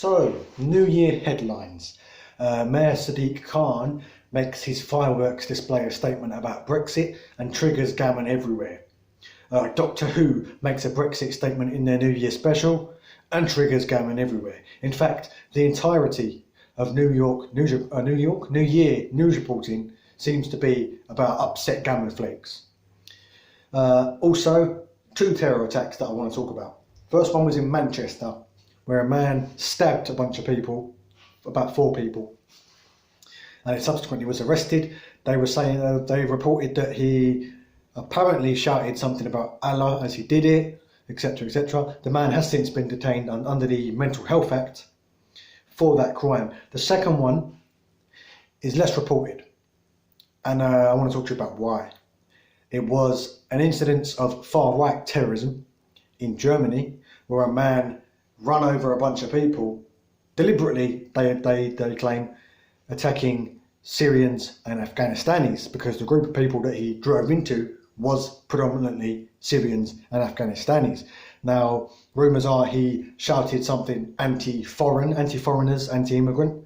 So, New Year headlines. Mayor Sadiq Khan makes his fireworks display a statement about Brexit and triggers gammon everywhere. Doctor Who makes a Brexit statement in their New Year special and triggers gammon everywhere. In fact, the entirety of New Year news reporting seems to be about upset gammon flakes. Also, two terror attacks that I want to talk about. First one was in Manchester, where a man stabbed a bunch of people, about 4 people, and he subsequently was arrested. They were saying they reported that he apparently shouted something about Allah as he did it, etc., etc. The man has since been detained under the Mental Health Act for that crime. The second one is less reported, and I want to talk to you about why. It was an incident of far-right terrorism in Germany, where a man run over a bunch of people, deliberately, they claim, attacking Syrians and Afghanistanis, because the group of people that he drove into was predominantly Syrians and Afghanistanis. Now, rumours are he shouted something anti-foreigners, anti-immigrant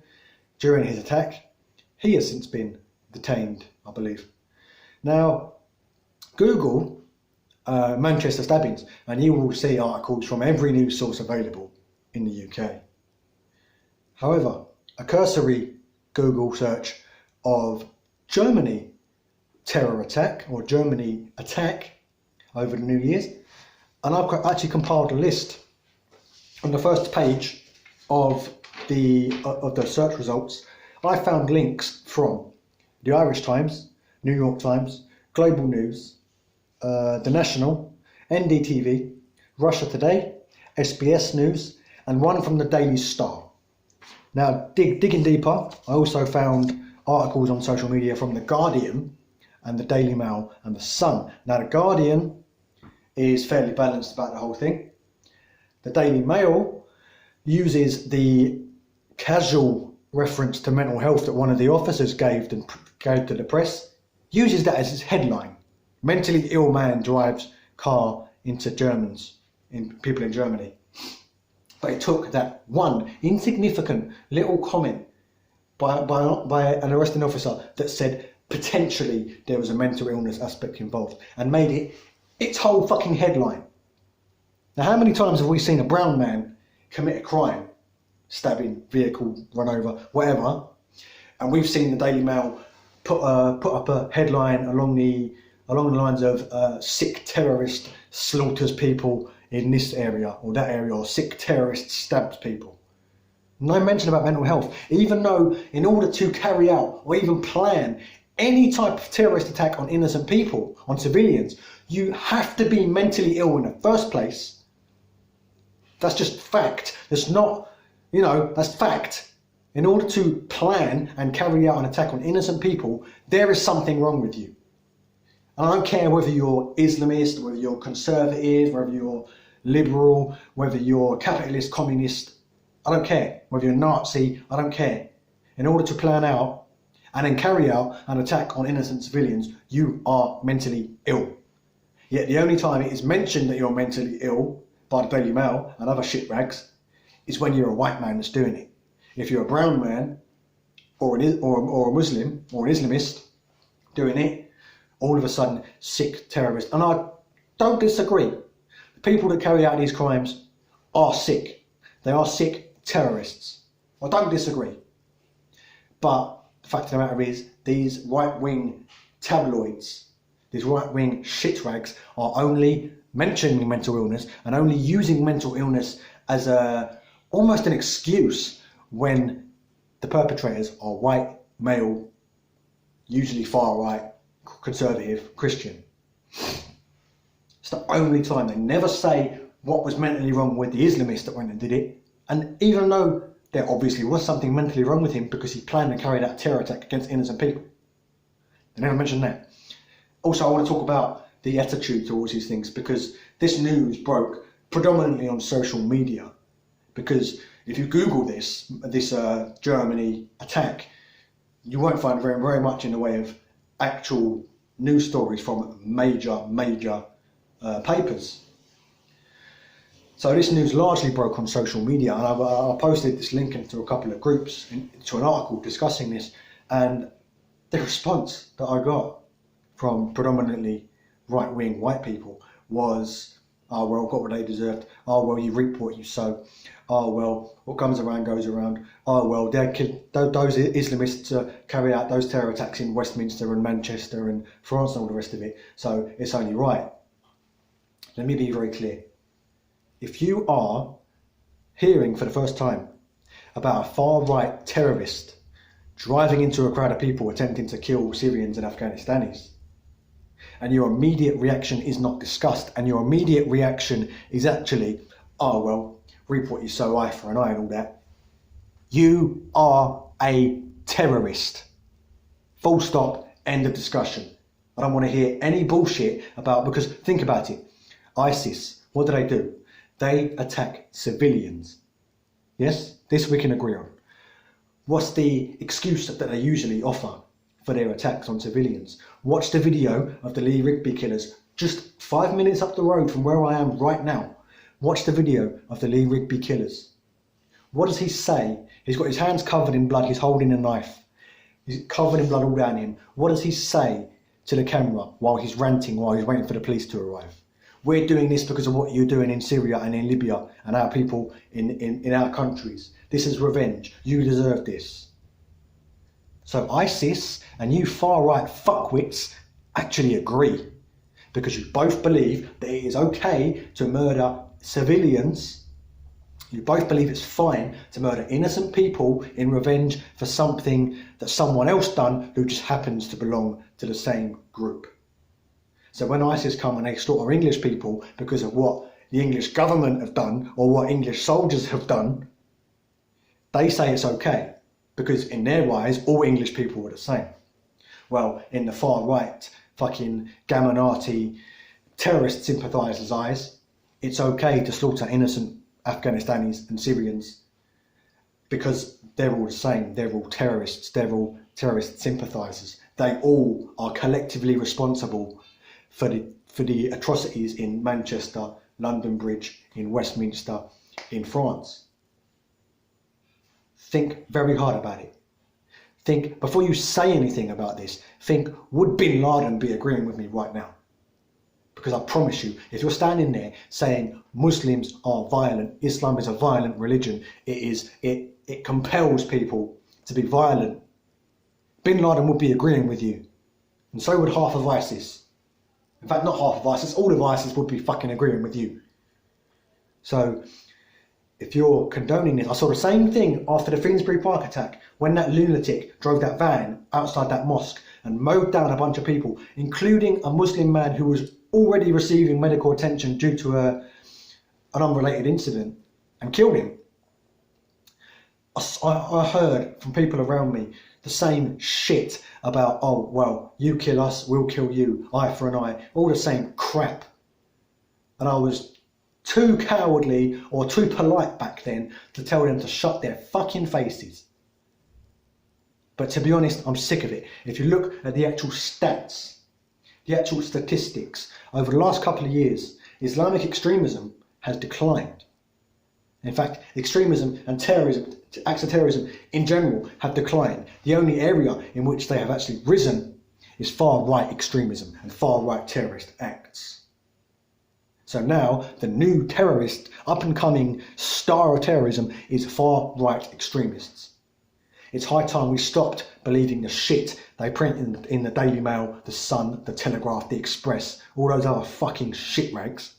during his attack. He has since been detained, I believe. Now, Google Manchester stabbings, and you will see articles from every news source available in the UK. However, a cursory Google search of Germany terror attack or Germany attack over the New Year's, and I've actually compiled a list. On the first page of the search results, I found links from the Irish Times, New York Times, Global News, The National, NDTV, Russia Today, SBS News, and one from the Daily Star. Now, digging deeper, I also found articles on social media from The Guardian and the Daily Mail and The Sun. Now, The Guardian is fairly balanced about the whole thing. The Daily Mail uses the casual reference to mental health that one of the officers gave to the press, uses that as his headline. Mentally ill man drives car into people in Germany. But it took that one insignificant little comment by an arresting officer that said potentially there was a mental illness aspect involved, and made it its whole fucking headline. Now, how many times have we seen a brown man commit a crime, stabbing, vehicle, run over, whatever, and we've seen the Daily Mail put up a headline along the lines of sick terrorist slaughters people in this area or that area, or sick terrorist stabs people. No mention about mental health, even though in order to carry out or even plan any type of terrorist attack on innocent people, on civilians, you have to be mentally ill in the first place. That's just fact. That's not, that's fact. In order to plan and carry out an attack on innocent people, there is something wrong with you. And I don't care whether you're Islamist, whether you're conservative, whether you're liberal, whether you're capitalist, communist, I don't care. Whether you're Nazi, I don't care. In order to plan out and then carry out an attack on innocent civilians, you are mentally ill. Yet the only time it is mentioned that you're mentally ill by the Daily Mail and other shit rags is when you're a white man that's doing it. If you're a brown man or a Muslim or an Islamist doing it, all of a sudden sick terrorist. And I don't disagree. The people that carry out these crimes are sick. They are sick terrorists. I don't disagree. But the fact of the matter is, these right-wing tabloids, these right-wing shit rags, are only mentioning mental illness and only using mental illness as almost an excuse when the perpetrators are white, male, usually far-right, conservative, Christian. It's the only time. They never say what was mentally wrong with the Islamist that went and did it. And even though there obviously was something mentally wrong with him because he planned and carried out a terror attack against innocent people, they never mention that. Also, I want to talk about the attitude towards these things, because this news broke predominantly on social media. Because if you Google this Germany attack, you won't find very much in the way of actual news stories from major papers. So this news largely broke on social media, and I posted this link into a couple of groups, to an article discussing this, and the response that I got from predominantly right-wing white people was, oh well, got what they deserved, oh well, you reap what you sow, oh well, what comes around goes around, oh well, those Islamists carry out those terror attacks in Westminster and Manchester and France and all the rest of it, so it's only right. Let me be very clear. If you are hearing for the first time about a far-right terrorist driving into a crowd of people attempting to kill Syrians and Afghanistanis, and your immediate reaction is not discussed, and your immediate reaction is actually, oh well, reap what you sow, eye for an eye and all that, you are a terrorist. Full stop, end of discussion. I don't want to hear any bullshit about, because think about it, ISIS, what do? They attack civilians. Yes, this we can agree on. What's the excuse that they usually offer for their attacks on civilians? Watch the video of the Lee Rigby killers just 5 minutes up the road from where I am right now. Watch the video of the Lee Rigby killers. What does he say? He's got his hands covered in blood, he's holding a knife. He's covered in blood all down him. What does he say to the camera while he's ranting, while he's waiting for the police to arrive? We're doing this because of what you're doing in Syria and in Libya and our people in our countries. This is revenge. You deserve this. So ISIS and you far-right fuckwits actually agree, because you both believe that it is okay to murder civilians. You both believe it's fine to murder innocent people in revenge for something that someone else done who just happens to belong to the same group. So when ISIS come and they slaughter English people because of what the English government have done or what English soldiers have done, they say it's okay, because in their eyes, all English people are the same. Well, in the far right, fucking Gamanati terrorist sympathisers' eyes, it's okay to slaughter innocent Afghanistanis and Syrians because they're all the same. They're all terrorists. They're all terrorist sympathisers. They all are collectively responsible for the atrocities in Manchester, London Bridge, in Westminster, in France. Think very hard about it. Think, before you say anything about this, think, would Bin Laden be agreeing with me right now? Because I promise you, if you're standing there saying Muslims are violent, Islam is a violent religion, it compels people to be violent, Bin Laden would be agreeing with you. And so would half of ISIS. In fact, not half of ISIS, all of ISIS would be fucking agreeing with you. So, if you're condoning this, I saw the same thing after the Finsbury Park attack, when that lunatic drove that van outside that mosque and mowed down a bunch of people, including a Muslim man who was already receiving medical attention due to an unrelated incident, and killed him. I heard from people around me the same shit about, oh, well, you kill us, we'll kill you, eye for an eye, all the same crap. And I was too cowardly or too polite back then to tell them to shut their fucking faces. But to be honest, I'm sick of it. If you look at the actual stats, the actual statistics, over the last couple of years, Islamic extremism has declined. In fact, extremism and terrorism, acts of terrorism in general, have declined. The only area in which they have actually risen is far-right extremism and far-right terrorist acts. So now, the new terrorist, up-and-coming star of terrorism is far-right extremists. It's high time we stopped believing the shit they print in the Daily Mail, the Sun, the Telegraph, the Express, all those other fucking shit rags.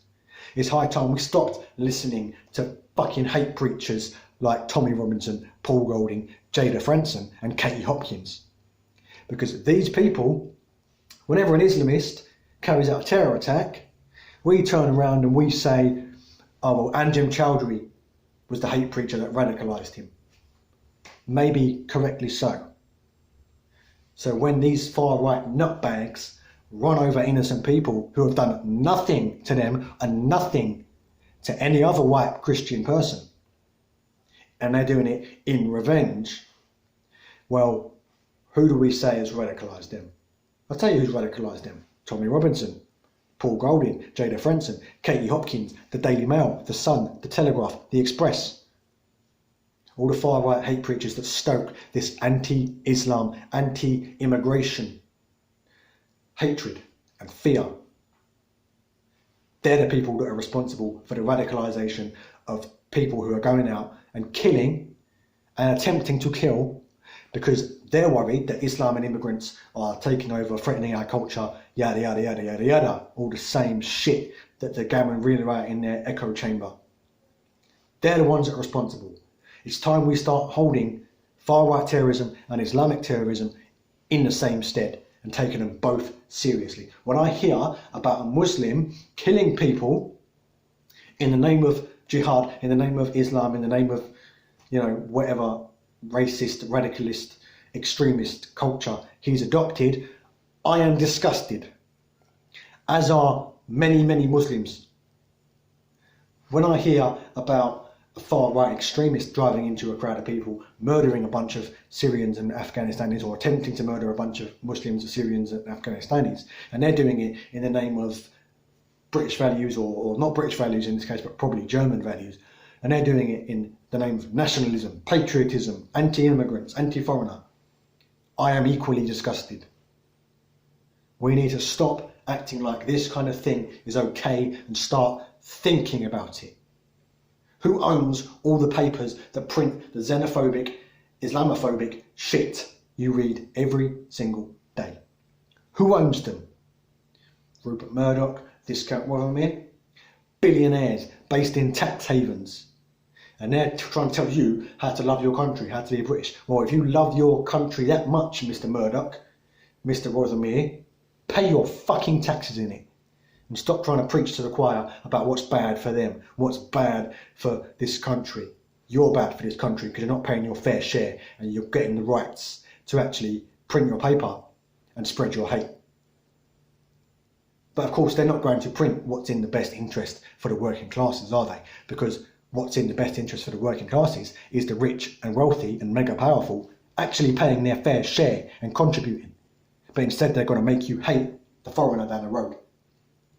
It's high time we stopped listening to fucking hate preachers like Tommy Robinson, Paul Golding, Jada Franson and Katie Hopkins. Because these people, whenever an Islamist carries out a terror attack, we turn around and we say, oh well, Anjem Chowdhury was the hate preacher that radicalised him. Maybe correctly so. So when these far-right nutbags run over innocent people who have done nothing to them and nothing to any other white Christian person, and they're doing it in revenge, well, who do we say has radicalised them? I'll tell you who's radicalised them. Tommy Robinson, Paul Golding, Jada Frenson, Katie Hopkins, the Daily Mail, the Sun, the Telegraph, the Express. All the far-right hate preachers that stoke this anti-Islam, anti-immigration hatred and fear. They're the people that are responsible for the radicalisation of people who are going out and killing and attempting to kill because they're worried that Islam and immigrants are taking over, threatening our culture, yada, yada, yada, yada, yada. All the same shit that they're gammering really right in their echo chamber. They're the ones that are responsible. It's time we start holding far-right terrorism and Islamic terrorism in the same stead and taking them both seriously. When I hear about a Muslim killing people in the name of jihad, in the name of Islam, in the name of, whatever racist, radicalist, extremist culture he's adopted, I am disgusted, as are many, many Muslims. When I hear about a far-right extremist driving into a crowd of people, murdering a bunch of Syrians and Afghanistanis, or attempting to murder a bunch of Muslims, Syrians and Afghanistanis, and they're doing it in the name of British values, or not British values in this case, but probably German values, and they're doing it in the name of nationalism, patriotism, anti-immigrants, anti-foreigner, I am equally disgusted. We need to stop acting like this kind of thing is okay and start thinking about it. Who owns all the papers that print the xenophobic, Islamophobic shit you read every single day? Who owns them? Rupert Murdoch, Viscount Rothermere, billionaires based in tax havens. And they're trying to tell you how to love your country, how to be British. Well, if you love your country that much, Mr. Murdoch, Mr. Rothermere, pay your fucking taxes in it. And stop trying to preach to the choir about what's bad for them, what's bad for this country. You're bad for this country because you're not paying your fair share and you're getting the rights to actually print your paper and spread your hate. But of course, they're not going to print what's in the best interest for the working classes, are they? Because what's in the best interest for the working classes is the rich and wealthy and mega powerful actually paying their fair share and contributing. But instead, they're going to make you hate the foreigner down the road,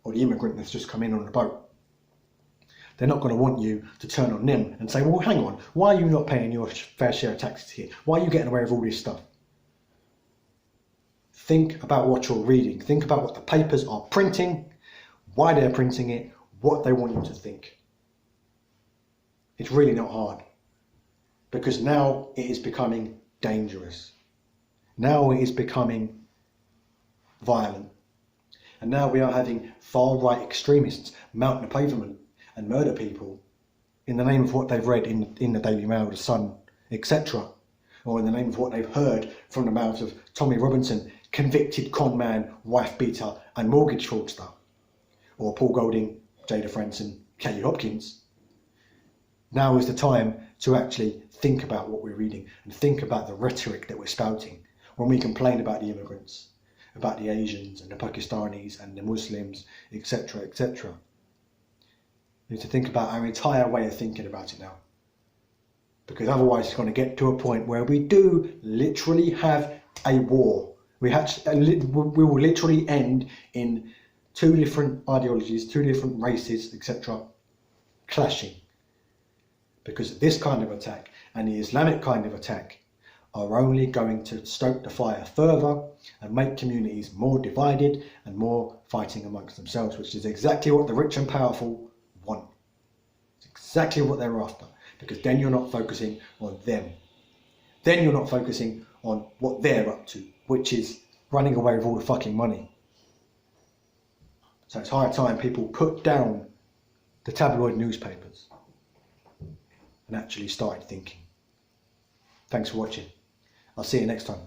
or the immigrant that's just come in on the boat. They're not going to want you to turn on them and say, well, hang on, why are you not paying your fair share of taxes here? Why are you getting away with all this stuff? Think about what you're reading. Think about what the papers are printing, why they're printing it, what they want you to think. It's really not hard, because now it is becoming dangerous. Now it is becoming violent. And now we are having far-right extremists mount the pavement and murder people in the name of what they've read in the Daily Mail, the Sun, etc. Or in the name of what they've heard from the mouths of Tommy Robinson, convicted con man, wife beater and mortgage fraudster. Or Paul Golding, Jada Frenson, Katie Hopkins. Now is the time to actually think about what we're reading and think about the rhetoric that we're spouting when we complain about the immigrants, about the Asians and the Pakistanis and the Muslims, etc., etc. We need to think about our entire way of thinking about it now. Because otherwise it's going to get to a point where we do literally have a war. We will literally end in two different ideologies, two different races, etc., clashing. Because this kind of attack and the Islamic kind of attack are only going to stoke the fire further and make communities more divided and more fighting amongst themselves, which is exactly what the rich and powerful want. It's exactly what they're after, because then you're not focusing on them. Then you're not focusing on what they're up to, which is running away with all the fucking money. So it's high time people put down the tabloid newspapers and actually started thinking. Thanks for watching. I'll see you next time.